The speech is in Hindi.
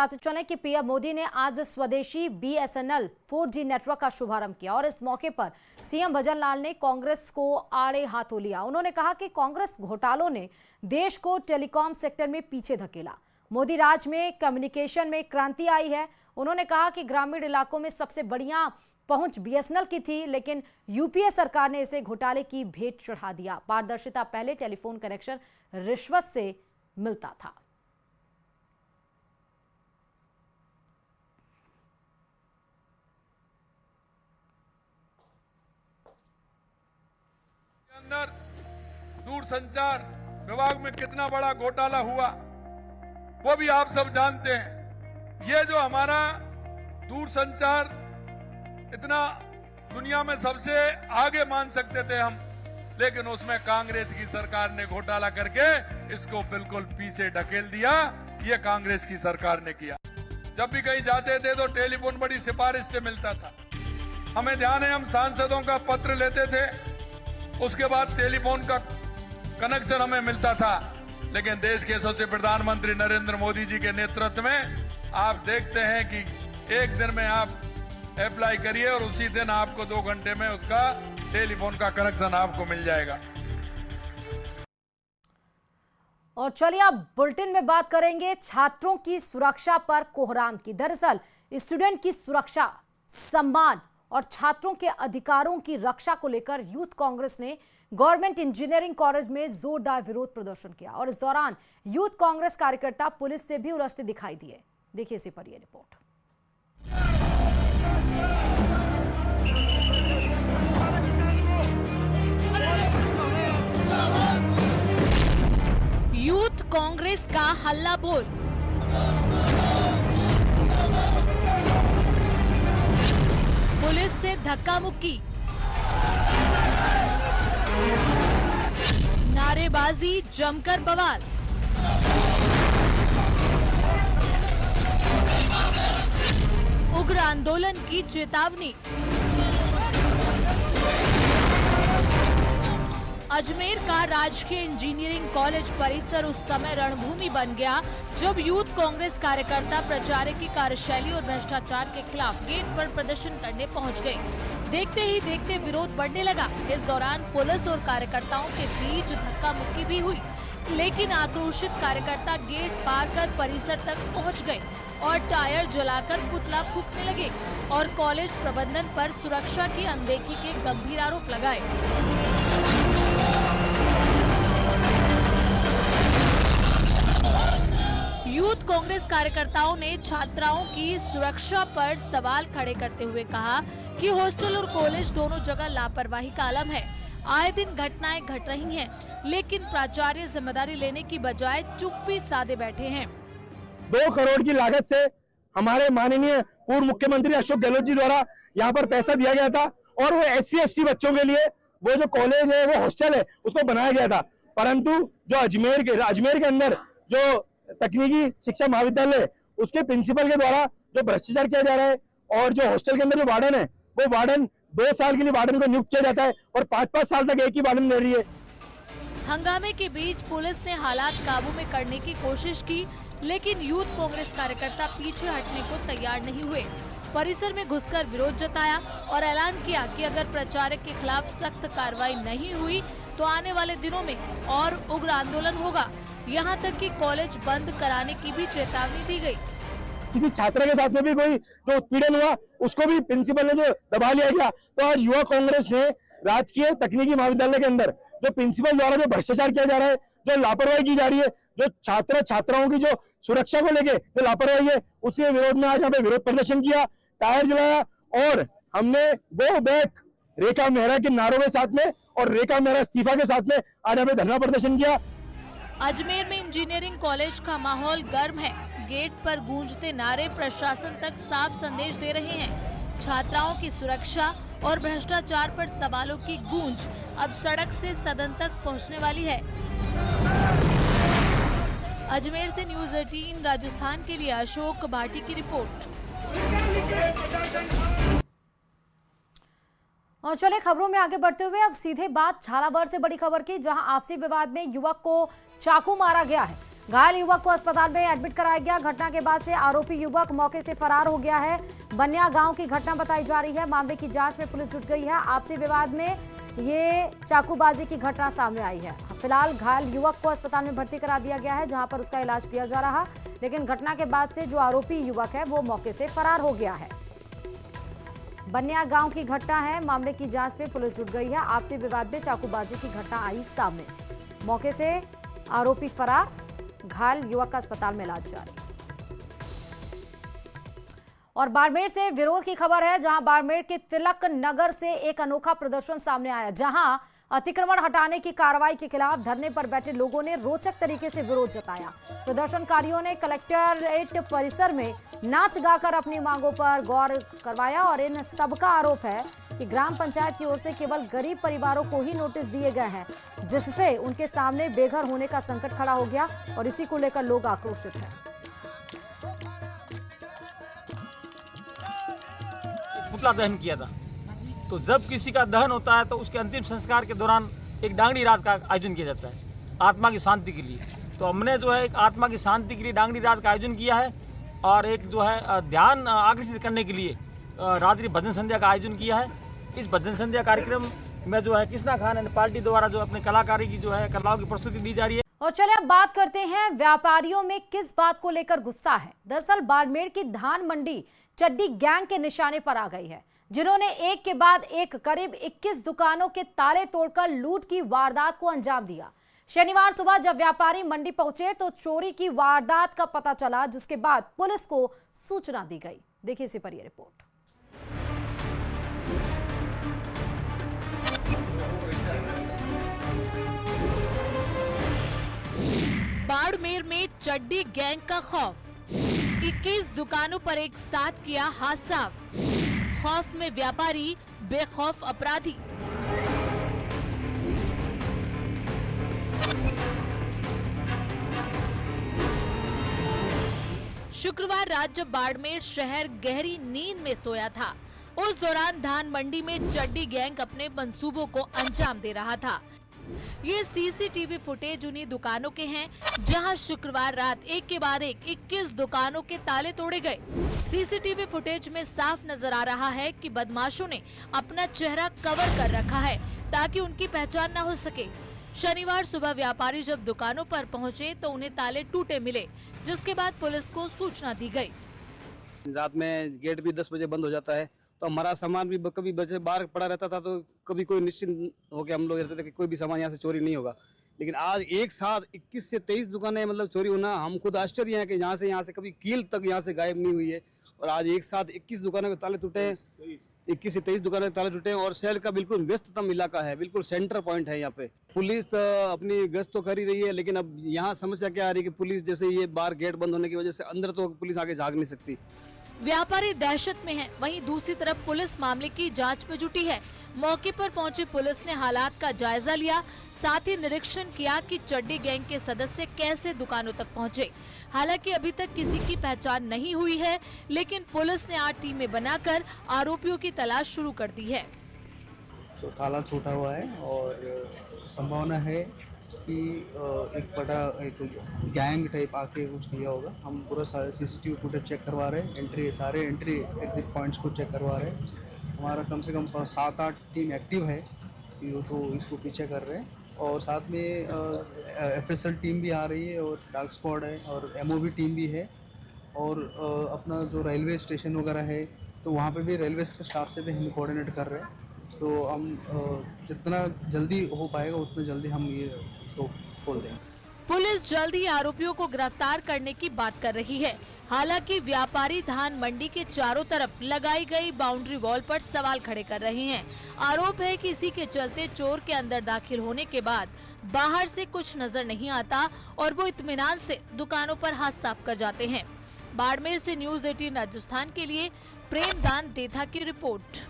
बताते चलें कि पीएम मोदी ने आज स्वदेशी बीएसएनएल 4G नेटवर्क का शुभारंभ किया और इस मौके पर सीएम भजनलाल ने कांग्रेस को आड़े हाथों लिया। उन्होंने कहा कि कांग्रेस घोटालों ने देश को टेलीकॉम सेक्टर में पीछे धकेला। मोदी राज में कम्युनिकेशन में क्रांति आई है। उन्होंने कहा कि ग्रामीण इलाकों में सबसे बढ़िया पहुंच बीएसएनएल की थी, लेकिन यूपीए सरकार ने इसे घोटाले की भेंट चढ़ा दिया। पारदर्शिता पहले टेलीफोन कनेक्शन रिश्वत से मिलता था। अंदर दूरसंचार विभाग में कितना बड़ा घोटाला हुआ वो भी आप सब जानते हैं। ये जो हमारा दूरसंचार इतना दुनिया में सबसे आगे मान सकते थे हम, लेकिन उसमें कांग्रेस की सरकार ने घोटाला करके इसको बिल्कुल पीछे ढकेल दिया। ये कांग्रेस की सरकार ने किया। जब भी कहीं जाते थे तो टेलीफोन बड़ी सिफारिश से मिलता था। हमें ध्यान है, हम सांसदों का पत्र लेते थे, उसके बाद टेलीफोन का कनेक्शन हमें मिलता था। लेकिन देश के यशस्वी प्रधानमंत्री नरेंद्र मोदी जी के नेतृत्व में आप देखते हैं कि एक दिन में आप अप्लाई करिए और उसी दिन आपको 2 घंटे में उसका टेलीफोन का कनेक्शन आपको मिल जाएगा। और चलिए अब बुलेटिन में बात करेंगे छात्रों की सुरक्षा पर कोहराम की। दरअसल स्टूडेंट की सुरक्षा, सम्मान और छात्रों के अधिकारों की रक्षा को लेकर यूथ कांग्रेस ने गवर्नमेंट इंजीनियरिंग कॉलेज में जोरदार विरोध प्रदर्शन किया और इस दौरान यूथ कांग्रेस कार्यकर्ता पुलिस से भी उलझते दिखाई दिए। देखिए इसी पर यह रिपोर्ट। यूथ कांग्रेस का हल्ला बोल। पुलिस से धक्का मुक्की, नारेबाजी, जमकर बवाल। उग्र आंदोलन की चेतावनी। अजमेर का राजकीय इंजीनियरिंग कॉलेज परिसर उस समय रणभूमि बन गया जब यूथ कांग्रेस कार्यकर्ता प्रचारक की कार्यशैली और भ्रष्टाचार के खिलाफ गेट पर प्रदर्शन करने पहुंच गए। देखते ही देखते विरोध बढ़ने लगा। इस दौरान पुलिस और कार्यकर्ताओं के बीच धक्का मुक्की भी हुई, लेकिन आक्रोशित कार्यकर्ता गेट पार कर परिसर तक पहुँच गए और टायर जलाकर पुतला फूंकने लगे और कॉलेज प्रबंधन पर सुरक्षा की अनदेखी के गंभीर आरोप लगाए। यूथ कांग्रेस कार्यकर्ताओं ने छात्राओं की सुरक्षा पर सवाल खड़े करते हुए कहा कि हॉस्टल और कॉलेज दोनों जगह लापरवाही का आलम है। आए दिन घटनाएं घट रही हैं, लेकिन प्राचार्य जिम्मेदारी लेने की बजाय चुप्पी साधे बैठे हैं। 2 करोड़ की लागत से हमारे माननीय पूर्व मुख्यमंत्री अशोक गहलोत जी द्वारा यहाँ पर पैसा दिया गया था और वो SC/ST बच्चों के लिए वो जो कॉलेज है, वो हॉस्टल है, उसको बनाया गया था। परंतु जो अजमेर के अंदर जो तकनीकी शिक्षा महाविद्यालय, उसके प्रिंसिपल के द्वारा जो भ्रष्टाचार किया जा रहा है और जो हॉस्टल के अंदर जो वार्डन है, वो वार्डन 2 साल के लिए वार्डन को नियुक्त किया जाता है और 5-5 साल तक एक ही वार्डन रह रही है। हंगामे के बीच पुलिस ने हालात काबू में करने की कोशिश की, लेकिन यूथ कांग्रेस कार्यकर्ता पीछे हटने को तैयार नहीं हुए। परिसर में घुसकर विरोध जताया और ऐलान किया कि अगर प्रचारक के खिलाफ सख्त कार्रवाई नहीं हुई तो आने वाले दिनों में और उग्र आंदोलन होगा। यहाँ तक कि कॉलेज बंद कराने की भी चेतावनी दी गई। किसी छात्र के साथ में भी कोई जो उत्पीड़न हुआ, उसको भी प्रिंसिपल ने जो दबा लिया गया। तो आज युवा कांग्रेस ने राजकीय तकनीकी महाविद्यालय के अंदर जो प्रिंसिपल द्वारा जो भ्रष्टाचार किया जा रहा है, जो लापरवाही की जा रही है, जो छात्राओं की जो सुरक्षा को लेके जो लापरवाही है, उसके विरोध में आज यहाँ पे विरोध प्रदर्शन किया, टायर जलाया और हमने गो बैक रेखा मेहरा के नारों के साथ में और रेखा मेहरा इस्तीफा के साथ में आज यहाँ पे धरना प्रदर्शन किया। अजमेर में इंजीनियरिंग कॉलेज का माहौल गर्म है। गेट पर गूंजते नारे प्रशासन तक साफ संदेश दे रहे हैं। छात्राओं की सुरक्षा और भ्रष्टाचार पर सवालों की गूंज अब सड़क से सदन तक पहुंचने वाली है। अजमेर से न्यूज़ 18 राजस्थान के लिए अशोक भाटी की रिपोर्ट। और चले खबरों में आगे बढ़ते हुए अब सीधे बात झालावाड़ से बड़ी खबर की, जहां आपसी विवाद में युवक को चाकू मारा गया है। घायल युवक को अस्पताल में एडमिट कराया गया। घटना के बाद से आरोपी युवक मौके से फरार हो गया है। बनिया गांव की घटना बताई जा रही है। मामले की जांच में पुलिस जुट गई है। आपसी विवाद में ये चाकूबाजी की घटना सामने आई है। फिलहाल घायल युवक को अस्पताल में भर्ती करा दिया गया है, जहां पर उसका इलाज किया जा रहा, लेकिन घटना के बाद से जो आरोपी युवक है वो मौके से फरार हो गया है। बनिया गांव की घटना है। मामले की जांच में पुलिस जुट गई है। आपसी विवाद में चाकूबाजी की घटना आई सामने। मौके से आरोपी फरार, घायल युवक का अस्पताल में इलाज जारी। और बाड़मेर से विरोध की खबर है, जहां बाड़मेर के तिलक नगर से एक अनोखा प्रदर्शन सामने आया, जहां अतिक्रमण हटाने की कार्रवाई के खिलाफ धरने पर बैठे लोगों ने रोचक तरीके से विरोध जताया। प्रदर्शनकारियों ने कलेक्ट्रेट परिसर में नाच गाकर अपनी मांगों पर गौर करवाया और इन सबका आरोप है कि ग्राम पंचायत की ओर से केवल गरीब परिवारों को ही नोटिस दिए गए हैं, जिससे उनके सामने बेघर होने का संकट खड़ा हो गया और इसी को लेकर लोग आक्रोशित हैं। पुतला दहन किया था, तो जब किसी का दहन होता है तो उसके अंतिम संस्कार के दौरान एक डांगड़ी रात का आयोजन किया जाता है आत्मा की शांति के लिए। तो हमने जो है एक आत्मा की शांति के लिए डांगड़ी रात का आयोजन किया है और एक जो है ध्यान आकर्षित करने के लिए रात्रि भजन संध्या का आयोजन किया है। इस भजन संध्या कार्यक्रम में जो है कृष्णा खान एंड पार्टी द्वारा जो अपने कलाकारी की जो है कलाओं की प्रस्तुति दी जा रही है। और चलिए अब बात करते हैं व्यापारियों में किस बात को लेकर गुस्सा है। दरअसल बाड़मेर की धान मंडी चड्डी गैंग के निशाने पर आ गई है, जिन्होंने एक के बाद एक करीब 21 दुकानों के ताले तोड़कर लूट की वारदात को अंजाम दिया। शनिवार सुबह जब व्यापारी मंडी पहुंचे तो चोरी की वारदात का पता चला, जिसके बाद पुलिस को सूचना दी गई। देखिए इसी पर यह रिपोर्ट। बाड़मेर में चड्डी गैंग का खौफ, 21 दुकानों पर एक साथ किया हाथ साफ। खौफ में व्यापारी, बेखौफ अपराधी। शुक्रवार रात जब बाड़मेर शहर गहरी नींद में सोया था, उस दौरान धान मंडी में चड्डी गैंग अपने मंसूबों को अंजाम दे रहा था। ये सीसीटीवी फुटेज उन्हीं दुकानों के हैं जहां शुक्रवार रात एक के बाद एक 21 दुकानों के ताले तोड़े गए। सीसीटीवी फुटेज में साफ नजर आ रहा है कि बदमाशों ने अपना चेहरा कवर कर रखा है ताकि उनकी पहचान न हो सके। शनिवार सुबह व्यापारी जब दुकानों पर पहुंचे तो उन्हें ताले टूटे मिले, जिसके बाद पुलिस को सूचना दी गई। रात में गेट भी 10 बजे बंद हो जाता है, तो हमारा सामान भी कभी बचे बाहर पड़ा रहता था, तो कभी कोई निश्चिंत होकर हम लोग रहते थे कि कोई भी सामान यहाँ से चोरी नहीं होगा। लेकिन आज एक साथ 21 से 23 दुकानें मतलब चोरी होना, हम खुद आश्चर्य हैं कि यहाँ से कभी कील तक यहाँ से गायब नहीं हुई है। और आज एक साथ 21 दुकानों के ताले टूटे हैं, 21 से 23 दुकानों के ताले टूटे हैं और शहर का बिल्कुल व्यस्ततम इलाका है, बिल्कुल सेंटर पॉइंट है यहाँ पे। पुलिस तो अपनी गश्त तो कर ही रही है, लेकिन अब यहाँ समस्या क्या आ रही है कि पुलिस जैसे ये बाहर गेट बंद होने की वजह से अंदर तो पुलिस आगे झाँक नहीं सकती। व्यापारी दहशत में हैं, वहीं दूसरी तरफ पुलिस मामले की जांच में जुटी है। मौके पर पहुंची पुलिस ने हालात का जायजा लिया, साथ ही निरीक्षण किया कि चड्डी गैंग के सदस्य कैसे दुकानों तक पहुंचे। हालांकि अभी तक किसी की पहचान नहीं हुई है, लेकिन पुलिस ने 8 टीमें बनाकर आरोपियों की तलाश शुरू कर दी है। तो ताला टूटा हुआ है और संभावना है कि एक बड़ा एक गैंग टाइप आके कुछ किया होगा। हम पूरा सीसीटीवी फुटेज चेक करवा रहे हैं, सारे एंट्री एग्जिट पॉइंट्स को चेक करवा रहे हैं। हमारा कम से कम 7-8 टीम एक्टिव है, तो इसको पीछे कर रहे हैं। और साथ में FSL टीम भी आ रही है और डार्क स्क्वाड है और MOV टीम भी है। और अपना जो रेलवे स्टेशन वगैरह है, तो वहाँ पे भी रेलवे के स्टाफ से भी हम कोऑर्डिनेट कर रहे हैं। तो हम जितना जल्दी हो पाएगा उतना जल्दी हम ये इसको खोल देंगे। पुलिस जल्द ही आरोपियों को गिरफ्तार करने की बात कर रही है। हालांकि व्यापारी धान मंडी के चारों तरफ लगाई गई बाउंड्री वॉल पर सवाल खड़े कर रहे हैं। आरोप है कि इसी के चलते चोर के अंदर दाखिल होने के बाद बाहर से कुछ नजर नहीं आता और वो इत्मीनान से दुकानों पर हाथ साफ कर जाते हैं। बाड़मेर से न्यूज़ 18 राजस्थान के लिए प्रेमदान देथा की रिपोर्ट।